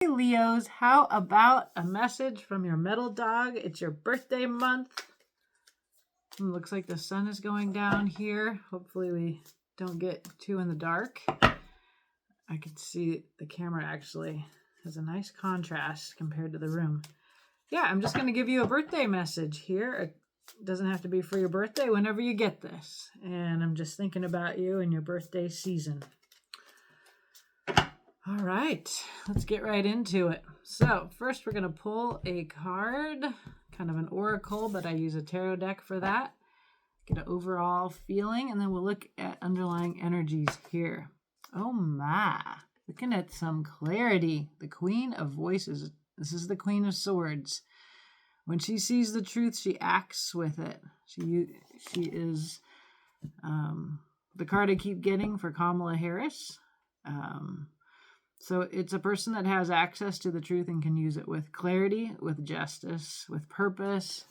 Hey Leos, how about a message from your metal dog? It's your birthday month. Looks like the sun is going down here. Hopefully we don't get too in the dark. I can see the camera actually has a nice contrast compared to the room. Yeah, I'm just going to give you a birthday message here. It doesn't have to be for your birthday, whenever you get this. And I'm just thinking about you and your birthday season. All right, let's get right into it. So first we're going to pull a card, kind of an oracle, but I use a tarot deck for that. Get an overall feeling, and then we'll look at underlying energies here. Oh my, looking at some clarity. The Queen of Voices. This is the Queen of Swords. When she sees the truth, she acts with it. She is the card I keep getting for Kamala Harris. So it's a person that has access to the truth and can use it with clarity, with justice, with purpose.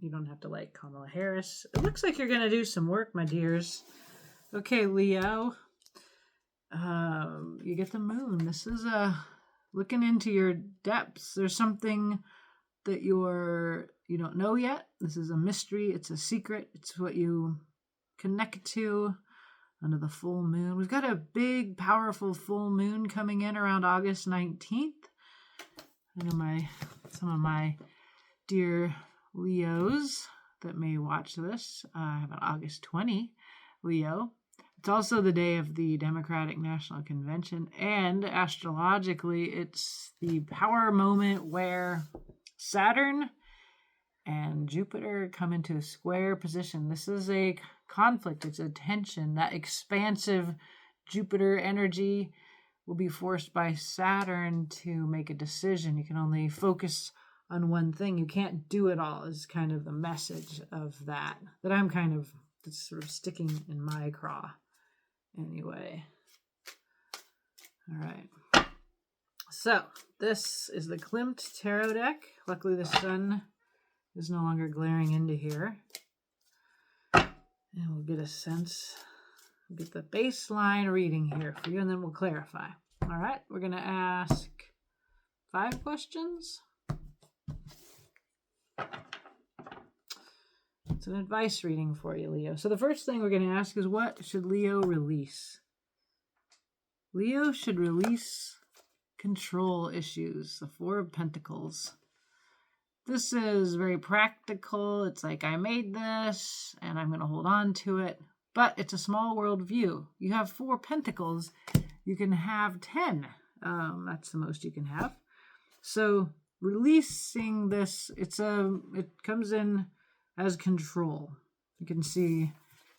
You don't have to like Kamala Harris. It looks like you're going to do some work, my dears. Okay, Leo. You get the moon. This is looking into your depths. There's something that you don't know yet. This is a mystery. It's a secret. It's what you connect to under the full moon. We've got a big, powerful full moon coming in around August 19th. I know some of my dear Leos that may watch this have an August 20 Leo. It's also the day of the Democratic National Convention, and astrologically, it's the power moment where Saturn and Jupiter come into a square position. This is a conflict. It's a tension. That expansive Jupiter energy will be forced by Saturn to make a decision. You can only focus on one thing. You can't do it all is kind of the message of that I'm kind of sort of sticking in my craw. Anyway. All right. So this is the Klimt Tarot deck. Luckily the sun is no longer glaring into here. And we'll get a sense, get the baseline reading here for you, and then we'll clarify. All right, we're going to ask 5 questions. It's an advice reading for you, Leo. So the first thing we're going to ask is, what should Leo release? Leo should release control issues, the 4 of Pentacles. This is very practical. It's like, I made this and I'm going to hold on to it. But it's a small world view. You have 4 pentacles. You can have 10. That's the most you can have. So releasing this, it comes in as control. You can see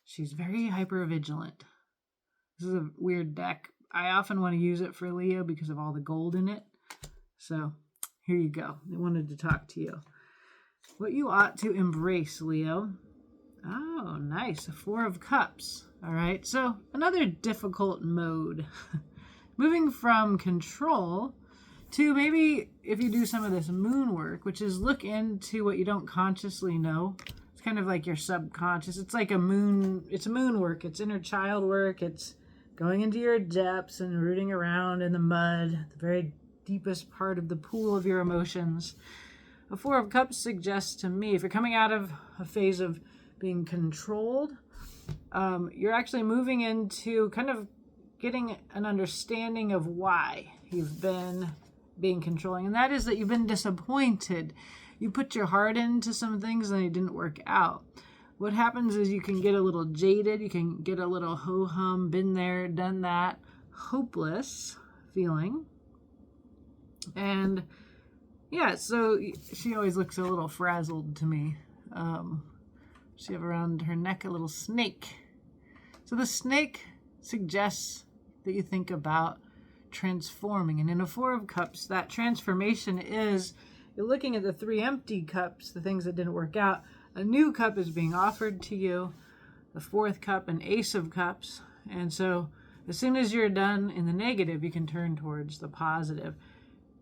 she's very hyper vigilant. This is a weird deck. I often want to use it for Leo because of all the gold in it. So here you go. I wanted to talk to you. What you ought to embrace, Leo. Oh, nice. A 4 of Cups. All right. So another difficult mode. Moving from control to maybe if you do some of this moon work, which is look into what you don't consciously know. It's kind of like your subconscious. It's like it's moon work. It's inner child work. It's going into your depths and rooting around in the mud, the very deepest part of the pool of your emotions. A 4 of Cups suggests to me, if you're coming out of a phase of being controlled, you're actually moving into kind of getting an understanding of why you've been being controlling. And that is that you've been disappointed. You put your heart into some things and it didn't work out. What happens is you can get a little jaded. You can get a little ho-hum, been there, done that, hopeless feeling. And yeah, so she always looks a little frazzled to me. She have around her neck a little snake. So the snake suggests that you think about transforming. And in a 4 of Cups, that transformation is, you're looking at the 3 empty cups, the things that didn't work out. A new cup is being offered to you. The 4th cup, an Ace of Cups. And so as soon as you're done in the negative, you can turn towards the positive.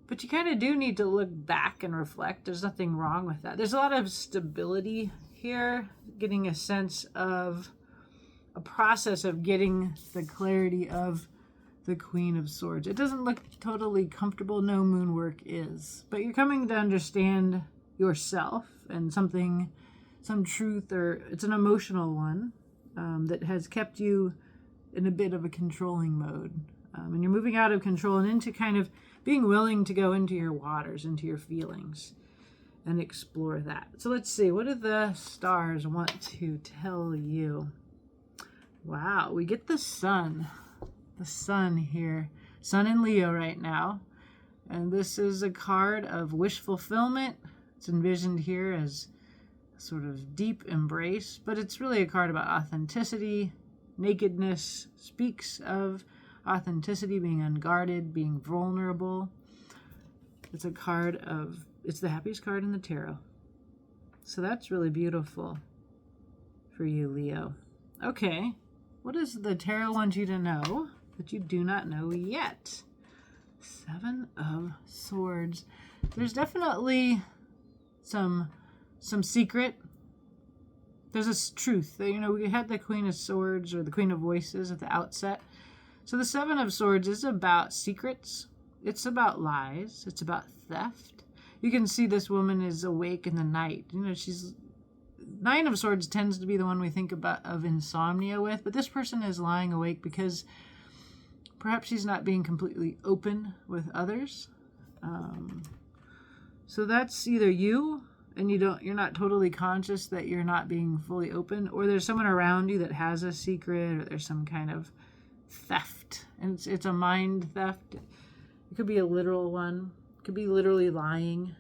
But you kind of do need to look back and reflect. There's nothing wrong with that. There's a lot of stability here, getting a sense of a process of getting the clarity of the Queen of Swords. It doesn't look totally comfortable. No moon work is. But you're coming to understand yourself and something, some truth, or it's an emotional one that has kept you in a bit of a controlling mode. And you're moving out of control and into kind of being willing to go into your waters, into your feelings, and explore that. So let's see. What do the stars want to tell you? Wow, we get the sun. The sun here. Sun in Leo right now. And this is a card of wish fulfillment. It's envisioned here as a sort of deep embrace, but it's really a card about authenticity. Nakedness speaks of authenticity, being unguarded, being vulnerable. It's a card of, it's the happiest card in the tarot. So that's really beautiful for you, Leo. Okay, what does the tarot want you to know that you do not know yet? Seven of Swords. There's definitely some secret. There's a truth. You know, we had the Queen of Swords or the Queen of Voices at the outset. So the Seven of Swords is about secrets. It's about lies. It's about theft. You can see this woman is awake in the night. You know, she's... Nine of Swords tends to be the one we think about of insomnia with, but this person is lying awake because perhaps she's not being completely open with others. So that's either you and you're not totally conscious that you're not being fully open, or there's someone around you that has a secret, or there's some kind of theft, and it's a mind theft. It could be a literal one. It could be literally lying.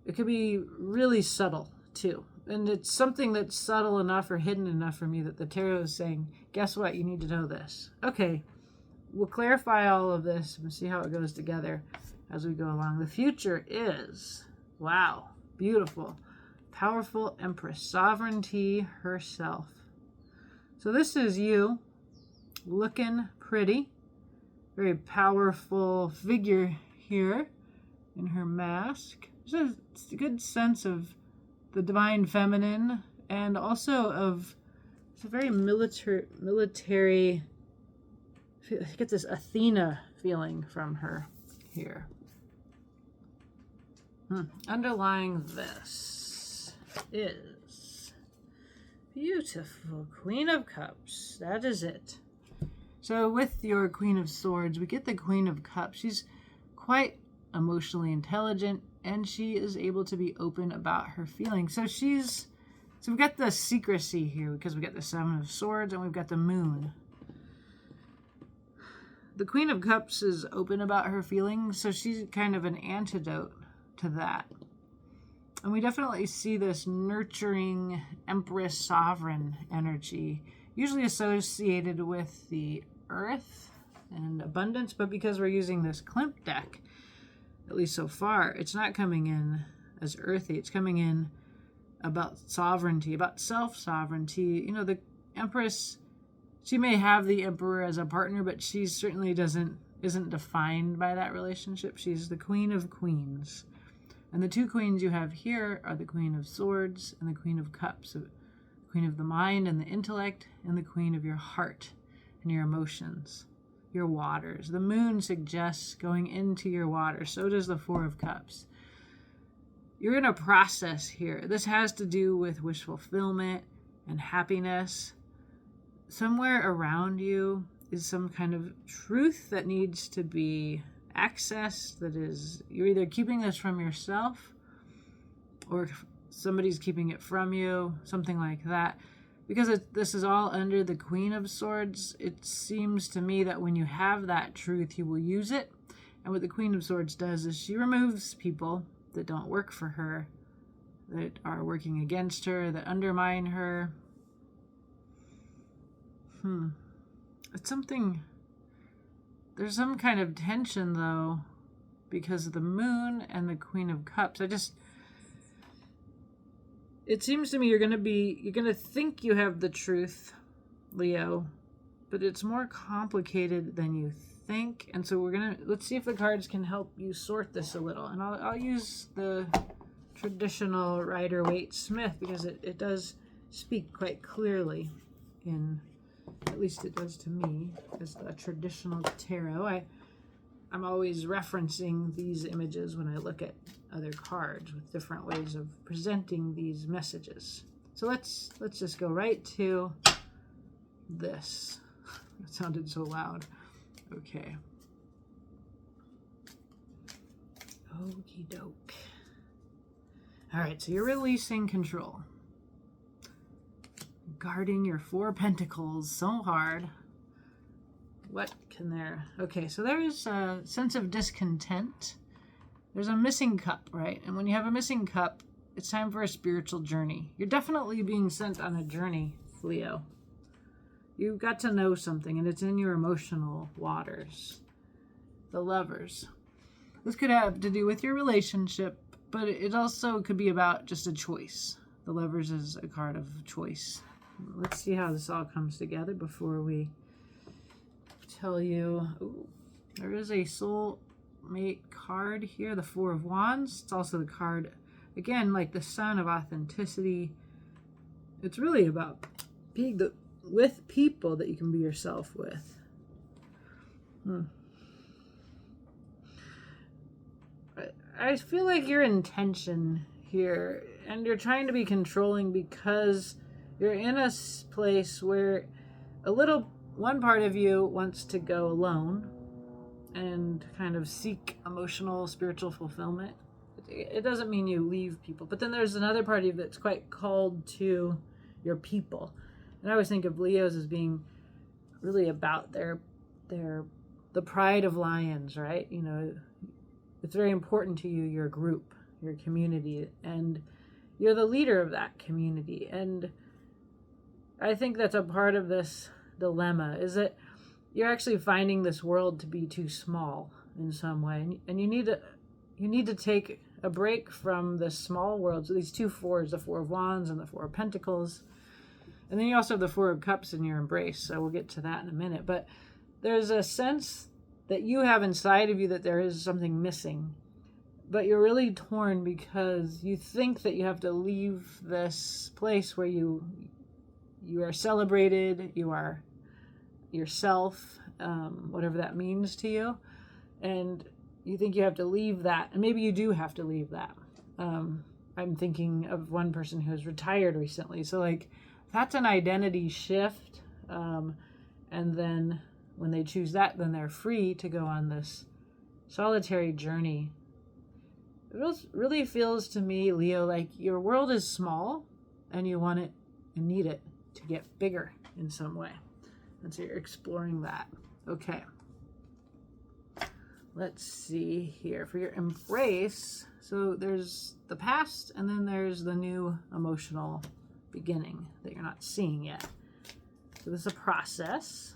It could be really subtle too, and it's something that's subtle enough or hidden enough from you that the tarot is saying, guess what, you need to know this. Okay, we'll clarify all of this and see how it goes together as we go along. The future is, wow, beautiful, powerful Empress, sovereignty herself. So this is you, looking pretty, very powerful figure here in her mask. There's a good sense of the divine feminine, and also of, it's a very military, I get this Athena feeling from her here. Underlying this is beautiful Queen of Cups. That is it. So with your Queen of Swords, we get the Queen of Cups. She's quite emotionally intelligent, and she is able to be open about her feelings. So we've got the secrecy here because we got the Seven of Swords and we've got the Moon. The Queen of Cups is open about her feelings, so she's kind of an antidote to that. And we definitely see this nurturing Empress sovereign energy, usually associated with the earth and abundance, but because we're using this Klimt deck, at least so far, it's not coming in as earthy. It's coming in about sovereignty, about self-sovereignty. You know, the Empress, she may have the Emperor as a partner, but she certainly isn't defined by that relationship. She's the Queen of Queens. And the two queens you have here are the Queen of Swords and the Queen of Cups. The Queen of the mind and the intellect, and the Queen of your heart and your emotions, your waters. The Moon suggests going into your water. So does the Four of Cups. You're in a process here. This has to do with wish fulfillment and happiness. Somewhere around you is some kind of truth that needs to be accessed. That is, you're either keeping this from yourself or somebody's keeping it from you, something like that. Because this is all under the Queen of Swords, it seems to me that when you have that truth, you will use it. And what the Queen of Swords does is she removes people that don't work for her, that are working against her, that undermine her. It's something... There's some kind of tension, though, because of the Moon and the Queen of Cups. It seems to me you're going to think you have the truth, Leo, but it's more complicated than you think. And so let's see if the cards can help you sort this a little. And I'll use the traditional Rider-Waite-Smith because it does speak quite clearly in at at least it does to me, as a traditional tarot. I'm always referencing these images when I look at other cards with different ways of presenting these messages. So let's just go right to this. It sounded so loud. Okay. Okie doke. All right, so you're releasing control. Guarding your 4 pentacles so hard. What can there... Okay, so there's a sense of discontent. There's a missing cup, right? And when you have a missing cup, it's time for a spiritual journey. You're definitely being sent on a journey, Leo. You've got to know something, and it's in your emotional waters. The Lovers. This could have to do with your relationship, but it also could be about just a choice. The Lovers is a card of choice. Let's see how this all comes together before we tell you. Ooh, there is a soulmate card here, the 4 of Wands. It's also the card, again, like the Sun of authenticity. It's really about being with people that you can be yourself with. I feel like your intention here, and you're trying to be controlling because you're in a place where one part of you wants to go alone and kind of seek emotional, spiritual fulfillment. It doesn't mean you leave people, but then there's another part of you that's quite called to your people. And I always think of Leos as being really about the pride of lions, right? You know, it's very important to you, your group, your community, and you're the leader of that community. And I think that's a part of this dilemma, is that you're actually finding this world to be too small in some way. And you need to take a break from this small world. So these 2 4s, the 4 of Wands and the 4 of Pentacles. And then you also have the 4 of Cups in your embrace. So we'll get to that in a minute. But there's a sense that you have inside of you that there is something missing. But you're really torn because you think that you have to leave this place where you are celebrated, you are yourself, whatever that means to you. And you think you have to leave that. And maybe you do have to leave that. I'm thinking of one person who has retired recently. So like, that's an identity shift. And then when they choose that, then they're free to go on this solitary journey. It really feels to me, Leo, like your world is small and you want it and need it to get bigger in some way. And so you're exploring that. Okay. Let's see here. For your embrace, so there's the past and then there's the new emotional beginning that you're not seeing yet. So this is a process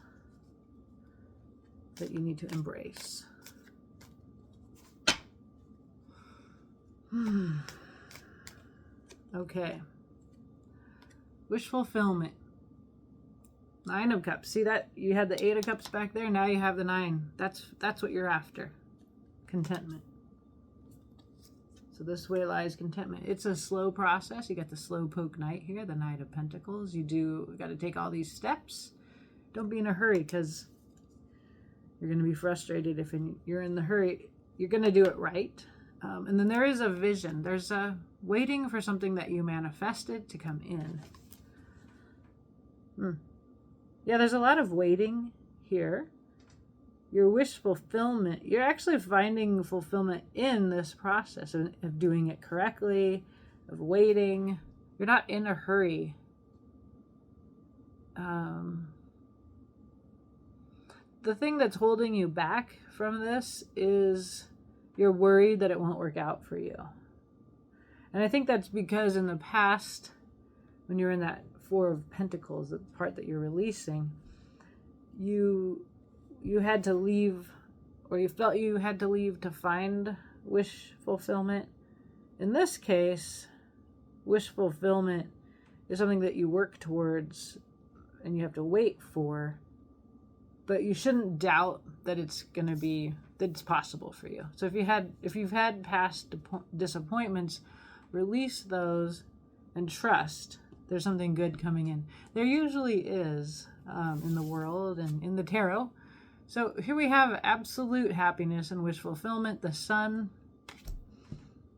that you need to embrace. Okay. Wish fulfillment. 9 of Cups. See that? You had the 8 of Cups back there. Now you have the 9. That's what you're after. Contentment. So this way lies contentment. It's a slow process. You got the slow poke Knight here, the Knight of Pentacles. You got to take all these steps. Don't be in a hurry because you're going to be frustrated if you're in the hurry. You're going to do it right. And then there is a vision. There's a waiting for something that you manifested to come in. Yeah, there's a lot of waiting here. Your wish fulfillment, you're actually finding fulfillment in this process of doing it correctly, of waiting. You're not in a hurry. The thing that's holding you back from this is you're worried that it won't work out for you. And I think that's because in the past, when you're in that 4 of Pentacles, the part that you're releasing, you had to leave, or you felt you had to leave to find wish fulfillment. In this case, wish fulfillment is something that you work towards and you have to wait for, but you shouldn't doubt that it's possible for you. So if you've had past disappointments, release those and trust there's something good coming in. There usually is, in the world and in the tarot. So here we have absolute happiness and wish fulfillment. The sun,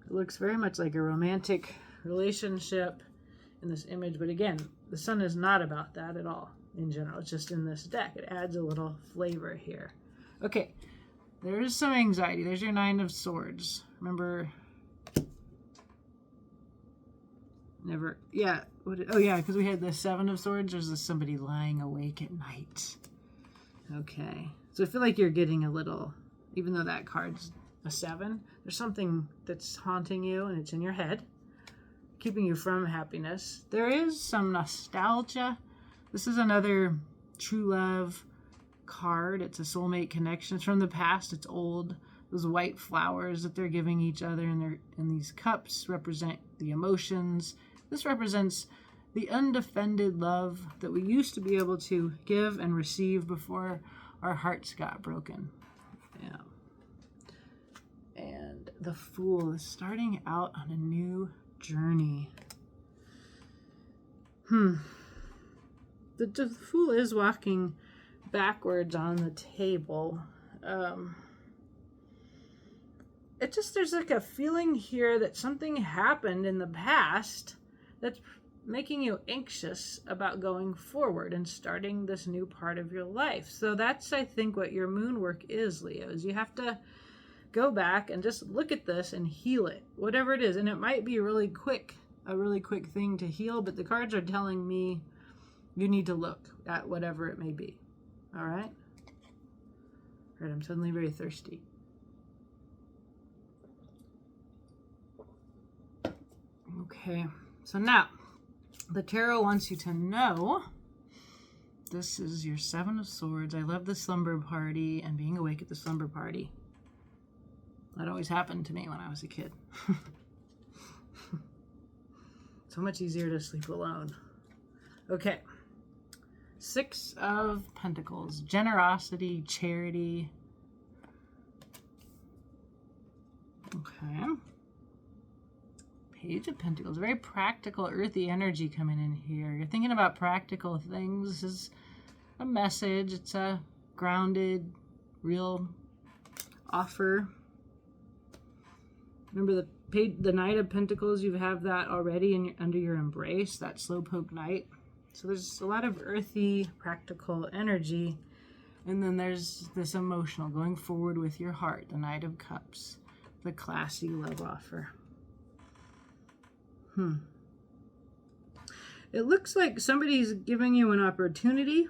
it looks very much like a romantic relationship in this image, but again, the sun is not about that at all in general. It's just in this deck. It adds a little flavor here. Okay, there is some anxiety. There's your Nine of Swords. Remember, never, yeah. Oh yeah, because we had the Seven of Swords. There's somebody lying awake at night. Okay, so I feel like you're getting a little, even though that card's a 7, there's something that's haunting you and it's in your head, keeping you from happiness. There is some nostalgia. This is another true love card. It's a soulmate connection. It's from the past. It's old. Those white flowers that they're giving each other in these cups represent the emotions. This represents the undefended love that we used to be able to give and receive before our hearts got broken. Yeah. And the Fool is starting out on a new journey. The Fool is walking backwards on the table. There's like a feeling here that something happened in the past that's making you anxious about going forward and starting this new part of your life. So that's, I think, what your moon work is, Leo, is you have to go back and just look at this and heal it, whatever it is. And it might be a really quick thing to heal, but the cards are telling me you need to look at whatever it may be. All right? All right, I'm suddenly very thirsty. Okay, so now the tarot wants you to know this is your Seven of Swords. I love the slumber party and being awake at the slumber party. That always happened to me when I was a kid. So much easier to sleep alone. Okay. Six of Pentacles. Generosity, charity. Okay. Page of Pentacles. Very practical, earthy energy coming in here. You're thinking about practical things. This is a message. It's a grounded, real offer. Remember the Knight of Pentacles, you have that already under your embrace, that Slowpoke Knight. So there's a lot of earthy, practical energy. And then there's this emotional, going forward with your heart, the Knight of Cups, the classy love offer. It looks like somebody's giving you an opportunity,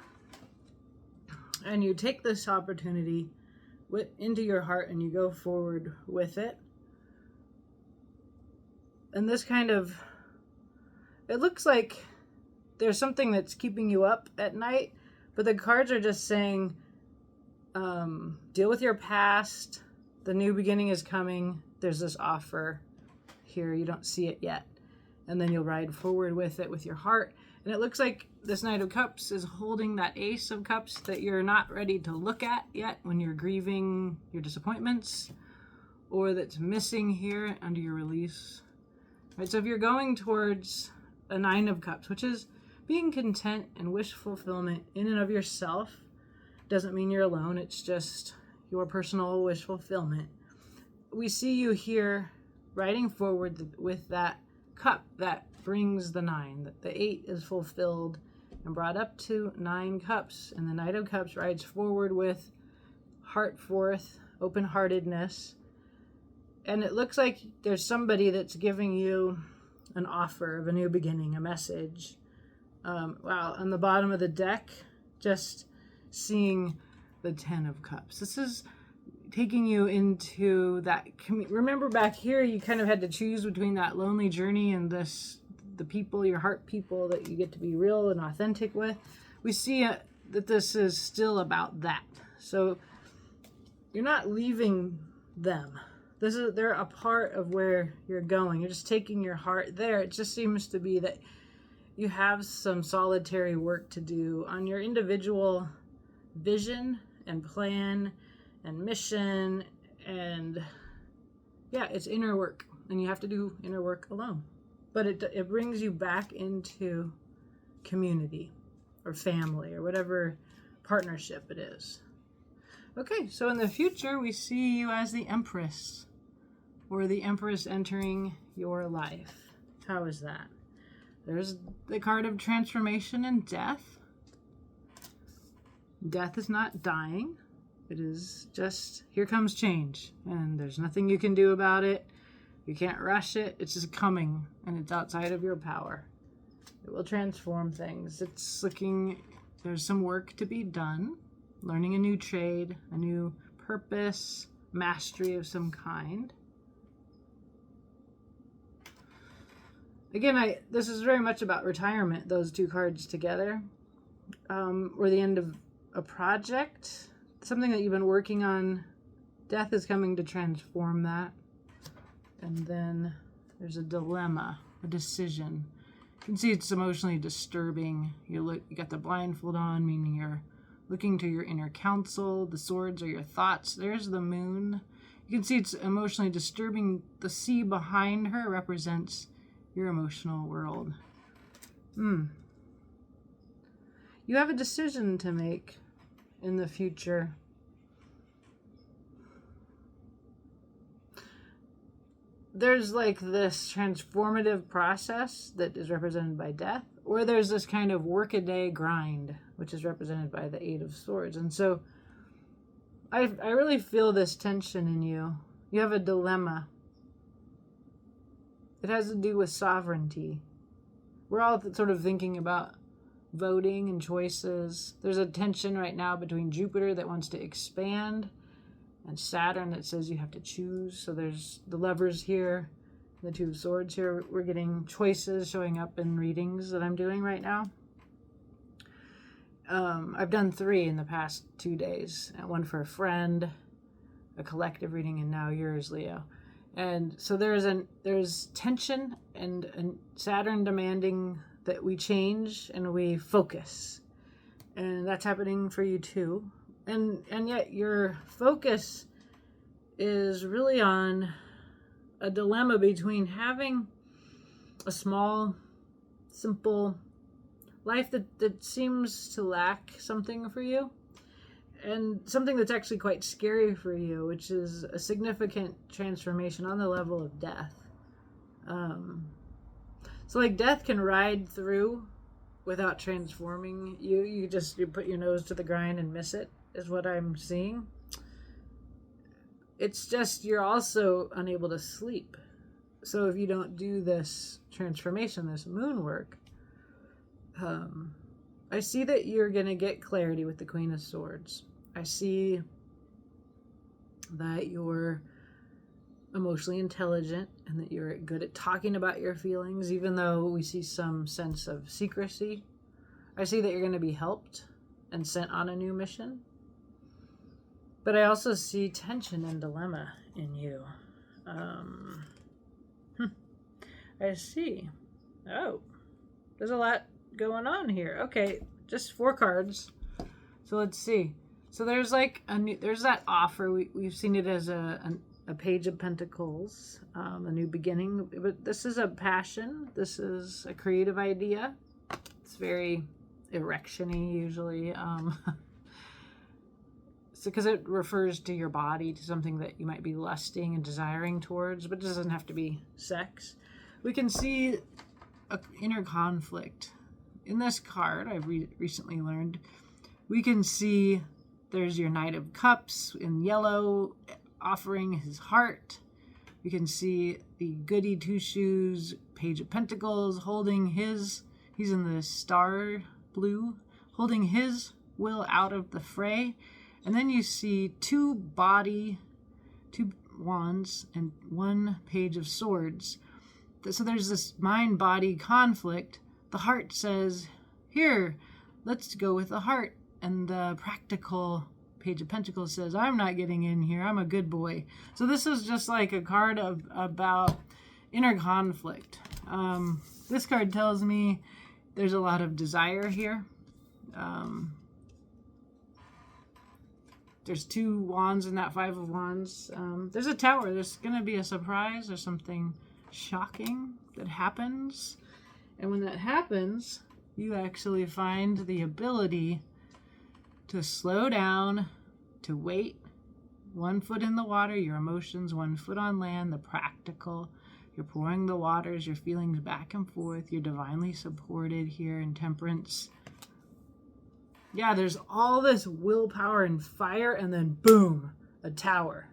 and you take this opportunity into your heart and you go forward with it. And this kind of, it looks like there's something that's keeping you up at night, but the cards are just saying, deal with your past. The new beginning is coming. There's this offer here. You don't see it yet. And then you'll ride forward with it with your heart. And it looks like this Knight of Cups is holding that Ace of Cups that you're not ready to look at yet when you're grieving your disappointments, or that's missing here under your release. Right, so if you're going towards a Nine of Cups, which is being content and wish fulfillment in and of yourself, doesn't mean you're alone. It's just your personal wish fulfillment. We see you here riding forward with that cup that brings the 9. That the 8 is fulfilled and brought up to 9 cups. And the Knight of Cups rides forward with heart forth, open-heartedness. And it looks like there's somebody that's giving you an offer of a new beginning, a message. Wow, on the bottom of the deck, just seeing the 10 of Cups. This is taking you into that. Remember back here, you kind of had to choose between that lonely journey and the people, your heart people that you get to be real and authentic with. We see that this is still about that. So you're not leaving them. They're a part of where you're going. You're just taking your heart there. It just seems to be that you have some solitary work to do on your individual vision and plan and mission, and yeah, it's inner work, and you have to do inner work alone. But it brings you back into community, or family or whatever partnership it is. Okay, so in the future, we see you as the Empress, or the Empress entering your life. How is that? There's the card of transformation and death. Death is not dying. It is just, here comes change, and there's nothing you can do about it. You can't rush it. It's just coming, and it's outside of your power. It will transform things. It's looking, there's some work to be done. Learning a new trade, a new purpose, mastery of some kind. Again, this is very much about retirement, those two cards together. Or the end of a project, something that you've been working on. Death is coming to transform that. And then there's a dilemma, a decision. You can see it's emotionally disturbing. You got the blindfold on, meaning you're looking to your inner counsel. The swords are your thoughts. There's the moon. You can see it's emotionally disturbing. The sea behind her represents your emotional world. You have a decision to make in the future. There's like this transformative process that is represented by death, or there's this kind of workaday grind, which is represented by the Eight of Swords. And so I really feel this tension in you. You have a dilemma. It has to do with sovereignty. We're all sort of thinking about voting and choices. There's a tension right now between Jupiter that wants to expand and Saturn that says you have to choose. So there's the Lovers here, the Two of Swords here. We're getting choices showing up in readings that I'm doing right now. I've done 3 in the past 2 days. One for a friend, a collective reading, and now yours, Leo. And so there's tension and Saturn demanding that we change and we focus. And that's happening for you too. And yet your focus is really on a dilemma between having a small, simple life that seems to lack something for you, and something that's actually quite scary for you, which is a significant transformation on the level of death. So like death can ride through without transforming you. You put your nose to the grind and miss it, is what I'm seeing. It's just you're also unable to sleep. So if you don't do this transformation, this moon work, I see that you're going to get clarity with the Queen of Swords. I see that you're emotionally intelligent and that you're good at talking about your feelings, even though we see some sense of secrecy. I see that you're going to be helped and sent on a new mission. But I also see tension and dilemma in you. I see. Oh, there's a lot going on here. Okay, just 4 cards. So let's see. So there's like there's that offer. We've seen it as a Page of Pentacles, a new beginning. But this is a passion. This is a creative idea. It's very erection-y usually. So because it refers to your body, to something that you might be lusting and desiring towards, but it doesn't have to be sex. We can see an inner conflict. In this card, I've recently learned, we can see there's your Knight of Cups in yellow offering his heart. We can see the goody two-shoes Page of Pentacles holding he's in the star blue, holding his will out of the fray. And then you see 2 wands, and 1 Page of Swords. So there's this mind-body conflict. The heart says, here, let's go with the heart. And the practical Page of Pentacles says, I'm not getting in here. I'm a good boy. So this is just like a card about inner conflict. This card tells me there's a lot of desire here. There's 2 wands in that 5 of Wands. There's a Tower. There's going to be a surprise or something shocking that happens. And when that happens, you actually find the ability to slow down, to wait, 1 foot in the water, your emotions, 1 foot on land, the practical. You're pouring the waters, your feelings back and forth. You're divinely supported here in Temperance. Yeah, there's all this willpower and fire, and then boom, a tower.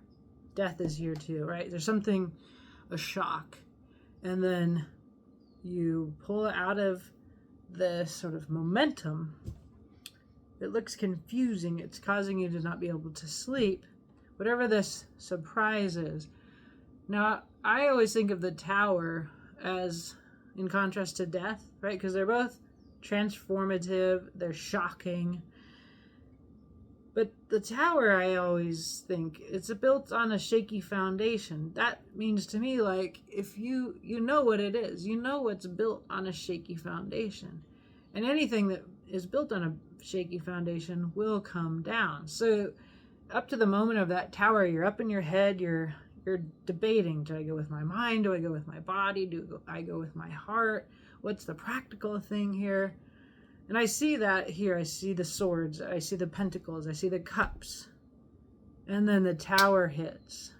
Death is here too, right? There's something, a shock. And then you pull out of this sort of momentum. It looks confusing. It's causing you to not be able to sleep. Whatever this surprise is. Now, I always think of the tower as in contrast to death, right? Because they're both transformative, they're shocking. But the tower, I always think, it's built on a shaky foundation. That means to me, like, if you know what it is, you know what's built on a shaky foundation. And anything that is built on a shaky foundation will come down. So up to the moment of that tower, you're up in your head, you're debating, do I go with my mind? Do I go with my body? Do I go with my heart? What's the practical thing here? And I see that here. I see the swords. I see the pentacles. I see the cups. And then the tower hits.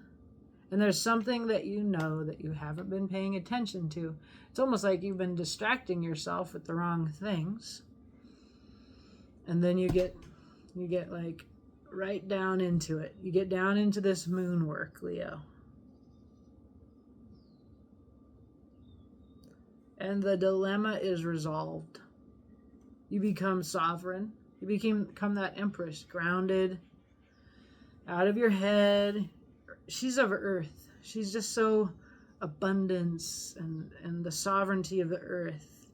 And there's something that you know that you haven't been paying attention to. It's almost like you've been distracting yourself with the wrong things. And then you get like right down into it. You get down into this moon work, Leo. And the dilemma is resolved. You become sovereign. You become that empress, grounded, out of your head. She's of earth. She's just so abundance and the sovereignty of the earth.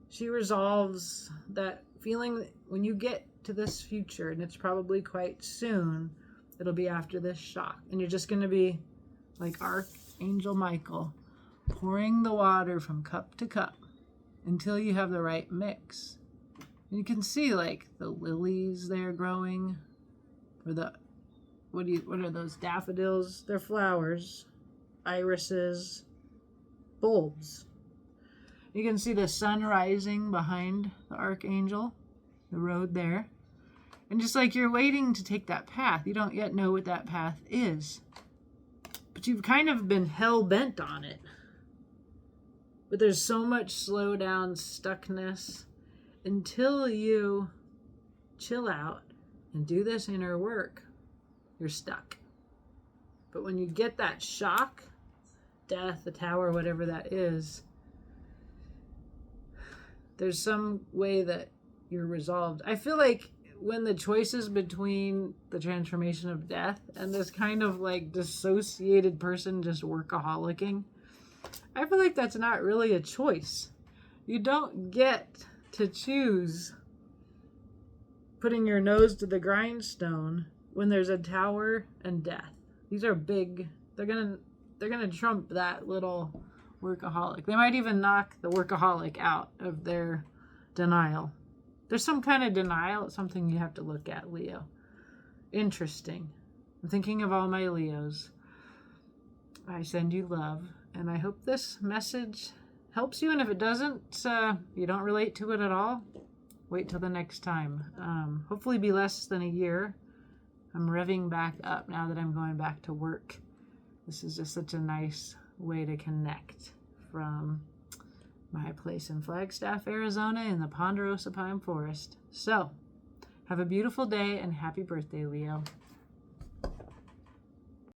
She resolves that feeling when you get to this future, and it's probably quite soon, it'll be after this shock. And you're just going to be like Archangel Michael, pouring the water from cup to cup until you have the right mix. And you can see like the lilies there growing, or the what are those daffodils? They're flowers, irises, bulbs. You can see the sun rising behind the archangel, the road there. And just like you're waiting to take that path, you don't yet know what that path is. But you've kind of been hell-bent on it. But there's so much slow down stuckness until you chill out and do this inner work. You're stuck. But when you get that shock, death, the tower, whatever that is, there's some way that you're resolved. I feel like when the choices between the transformation of death and this kind of like dissociated person just workaholicing, I feel like that's not really a choice. You don't get to choose putting your nose to the grindstone when there's a tower and death. These are big. They're gonna trump that little workaholic. They might even knock the workaholic out of their denial. There's some kind of denial. It's something you have to look at, Leo. Interesting. I'm thinking of all my Leos. I send you love, and I hope this message helps you. And if it doesn't, you don't relate to it at all, wait till the next time. Hopefully be less than a year. I'm revving back up now that I'm going back to work. This is just such a nice way to connect from my place in Flagstaff, Arizona in the Ponderosa Pine Forest. So, have a beautiful day and happy birthday, Leo.